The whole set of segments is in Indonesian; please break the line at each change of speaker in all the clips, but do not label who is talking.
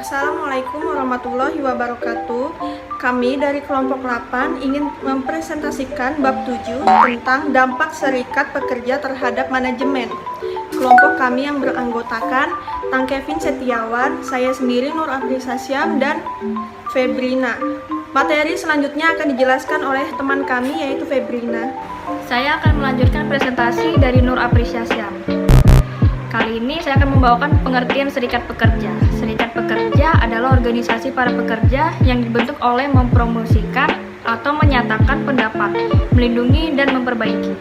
Assalamualaikum warahmatullahi wabarakatuh. Kami dari kelompok 8 ingin mempresentasikan bab 7 tentang dampak serikat pekerja terhadap manajemen. Kelompok kami yang beranggotakan Tang Kevin Setiawan, saya sendiri Nur Aprisa Syam, dan Febrina. Materi selanjutnya akan dijelaskan oleh teman kami yaitu Febrina.
Saya akan melanjutkan presentasi dari Nur Aprisa Syam. Kali ini saya akan membawakan pengertian serikat pekerja. Serikat pekerja adalah organisasi para pekerja yang dibentuk oleh mempromosikan atau menyatakan pendapat, melindungi dan memperbaiki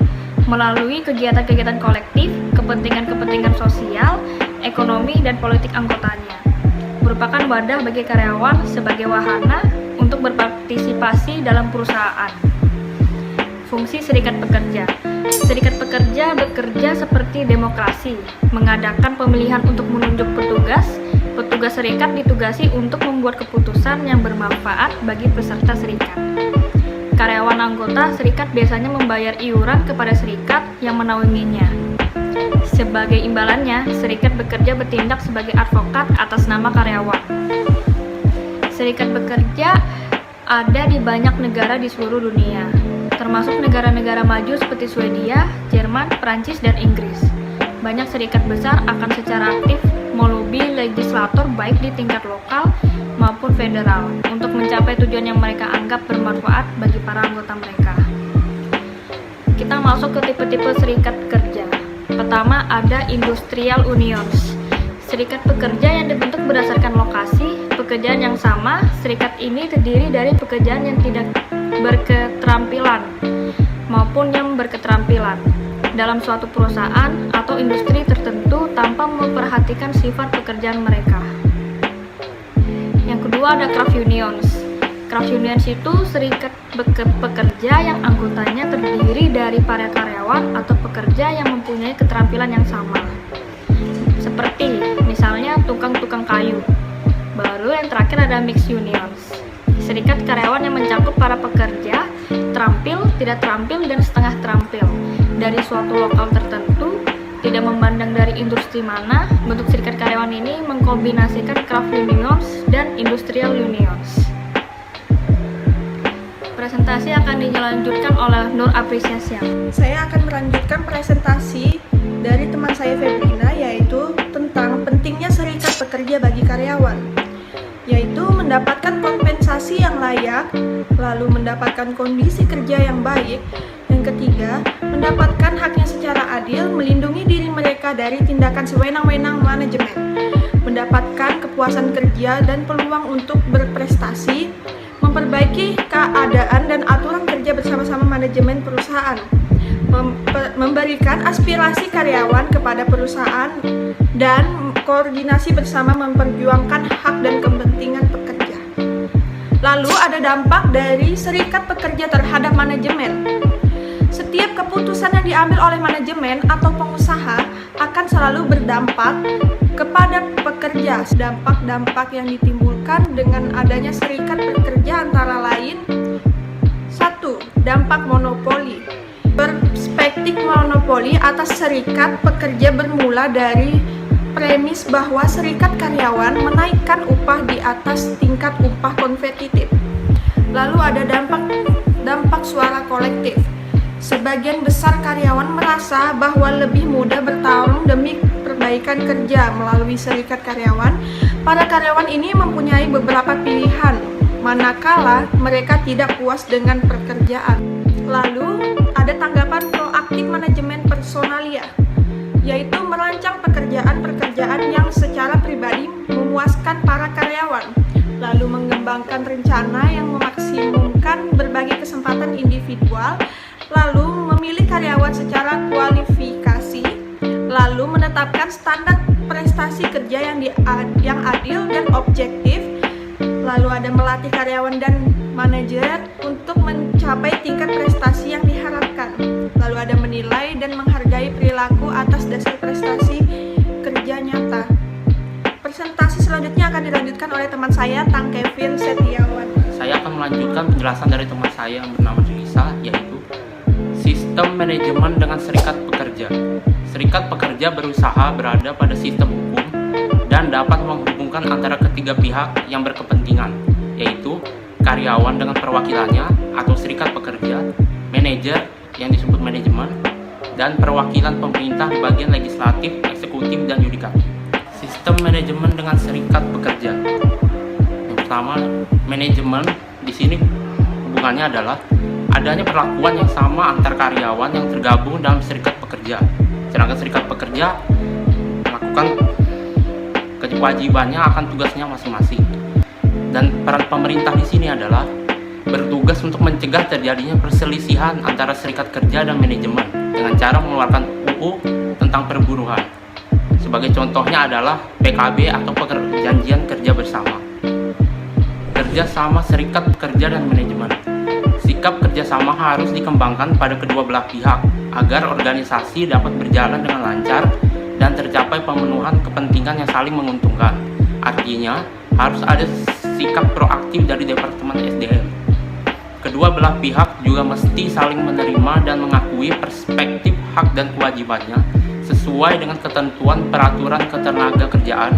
melalui kegiatan-kegiatan kolektif, kepentingan-kepentingan sosial, ekonomi dan politik anggotanya. Merupakan wadah bagi karyawan sebagai wahana untuk berpartisipasi dalam perusahaan. Fungsi serikat pekerja. Serikat pekerja bekerja seperti demokrasi, mengadakan pemilihan untuk menunjuk petugas. Petugas serikat ditugasi untuk membuat keputusan yang bermanfaat bagi peserta serikat. Karyawan anggota serikat biasanya membayar iuran kepada serikat yang menaunginya. Sebagai imbalannya, serikat bekerja bertindak sebagai advokat atas nama karyawan. Serikat bekerja ada di banyak negara di seluruh dunia, termasuk negara-negara maju seperti Swedia, Jerman, Perancis, dan Inggris. Banyak serikat besar akan secara aktif melobi legislator baik di tingkat lokal maupun federal untuk mencapai tujuan yang mereka anggap bermanfaat bagi para anggota mereka. Kita masuk ke tipe-tipe serikat kerja. Pertama, ada industrial unions. Serikat pekerja yang dibentuk berdasarkan lokasi pekerjaan yang sama. Serikat ini terdiri dari pekerjaan yang tidak berketerampilan maupun yang berketerampilan dalam suatu perusahaan atau industri tertentu tanpa memperhatikan sifat pekerjaan mereka. Yang kedua ada craft unions. Craft unions itu serikat pekerja yang anggotanya terdiri dari para karyawan atau pekerja yang mempunyai keterampilan yang sama. Seperti misalnya tukang-tukang kayu. Baru yang terakhir ada mixed unions. Serikat karyawan yang mencakup para pekerja terampil, tidak terampil, dan setengah terampil dari suatu lokal tertentu, tidak memandang dari industri mana. Bentuk serikat karyawan ini mengkombinasikan craft unions dan industrial unions. Presentasi akan dilanjutkan oleh Nur Aprisa Syam.
Saya akan melanjutkan presentasi dari teman saya Febrina, yaitu tentang pentingnya serikat pekerja bagi karyawan, yaitu mendapatkan kompensasi yang layak, lalu mendapatkan kondisi kerja yang baik. Yang ketiga, mendapatkan haknya secara adil, melindungi diri mereka dari tindakan sewenang-wenang manajemen, mendapatkan kepuasan kerja dan peluang untuk berprestasi, memperbaiki keadaan dan aturan kerja bersama-sama manajemen perusahaan, memberikan aspirasi karyawan kepada perusahaan, dan koordinasi bersama memperjuangkan hak dan kepentingan pekerja. Lalu ada dampak dari serikat pekerja terhadap manajemen. Setiap keputusan yang diambil oleh manajemen atau pengusaha akan selalu berdampak kepada pekerja. Dampak-dampak yang ditimbulkan dengan adanya serikat pekerja antara lain: 1. Dampak monopoli. Perspektif monopoli atas serikat pekerja bermula dari premis bahwa serikat karyawan menaikkan upah di atas tingkat upah kompetitif. Lalu ada dampak suara kolektif. Sebagian besar karyawan merasa bahwa lebih mudah bertarung demi perbaikan kerja melalui serikat karyawan. Para karyawan ini mempunyai beberapa pilihan manakala mereka tidak puas dengan pekerjaan. Lalu ada tanggapan proaktif manajemen personalia, yaitu merancang pekerjaan-pekerjaan yang secara pribadi memuaskan para karyawan, lalu mengembangkan rencana yang memaksimumkan berbagai kesempatan individual, lalu memilih karyawan secara kualifikasi, lalu menetapkan standar prestasi kerja yang adil dan objektif, lalu ada melatih karyawan dan manajer untuk mencapai tingkat prestasi yang diharapkan, lalu ada menilai dan menghargai perilaku atas dasar prestasi kerja nyata. Presentasi selanjutnya akan dilanjutkan oleh teman saya, Tang Kevin Setiawan.
Saya akan melanjutkan penjelasan dari teman saya yang bernama Julisa, yaitu sistem manajemen dengan serikat pekerja. Serikat pekerja berusaha berada pada sistem hukum dan dapat menghubungkan antara ketiga pihak yang berkepentingan, yaitu karyawan dengan perwakilannya atau serikat pekerja, manajer yang disebut manajemen, dan perwakilan pemerintah di bagian legislatif, eksekutif, dan yudikatif. Sistem manajemen dengan serikat pekerja. Yang pertama, manajemen di sini hubungannya adalah adanya perlakuan yang sama antar karyawan yang tergabung dalam serikat pekerja. Sedangkan serikat pekerja melakukan kewajibannya akan tugasnya masing-masing. Dan peran pemerintah di sini adalah bertugas untuk mencegah terjadinya perselisihan antara serikat kerja dan manajemen dengan cara mengeluarkan UU tentang perburuhan. Sebagai contohnya adalah PKB atau Perjanjian Kerja Bersama. Kerjasama serikat pekerja dan manajemen. Sikap kerjasama harus dikembangkan pada kedua belah pihak agar organisasi dapat berjalan dengan lancar dan tercapai pemenuhan kepentingan yang saling menguntungkan. Artinya, harus ada sikap proaktif dari Departemen SDM. Kedua belah pihak juga mesti saling menerima dan mengakui perspektif hak dan kewajibannya sesuai dengan ketentuan peraturan ketenagakerjaan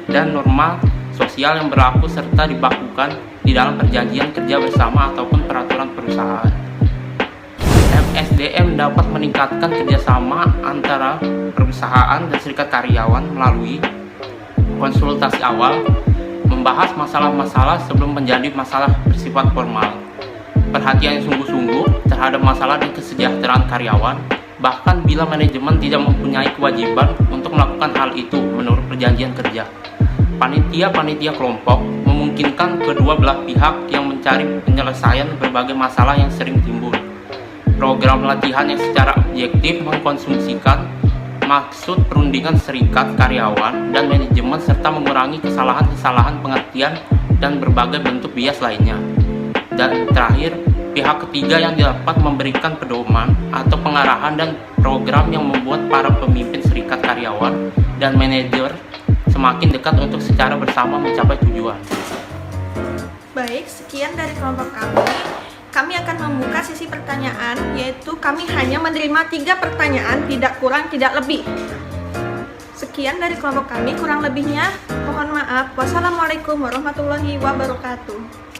dan norma sosial yang berlaku serta dibakukan di dalam perjanjian kerja bersama ataupun peraturan perusahaan. MSDM dapat meningkatkan kerjasama antara perusahaan dan serikat karyawan melalui konsultasi awal, membahas masalah-masalah sebelum menjadi masalah bersifat formal, perhatian yang sungguh-sungguh terhadap masalah dan kesejahteraan karyawan, bahkan bila manajemen tidak mempunyai kewajiban untuk melakukan hal itu menurut perjanjian kerja. Panitia-panitia kelompok memungkinkan kedua belah pihak yang mencari penyelesaian berbagai masalah yang sering timbul. Program latihan yang secara objektif mengkonsumsikan maksud perundingan serikat karyawan dan manajemen serta mengurangi kesalahan-kesalahan pengertian dan berbagai bentuk bias lainnya. Dan terakhir, pihak ketiga yang dapat memberikan pedoman atau pengarahan dan program yang membuat para pemimpin serikat karyawan dan manajer semakin dekat untuk secara bersama mencapai tujuan.
Baik, sekian dari kelompok kami. Kami akan membuka sesi pertanyaan, yaitu kami hanya menerima 3 pertanyaan, tidak kurang, tidak lebih. Sekian dari kelompok kami, kurang lebihnya mohon maaf. Wassalamualaikum warahmatullahi wabarakatuh.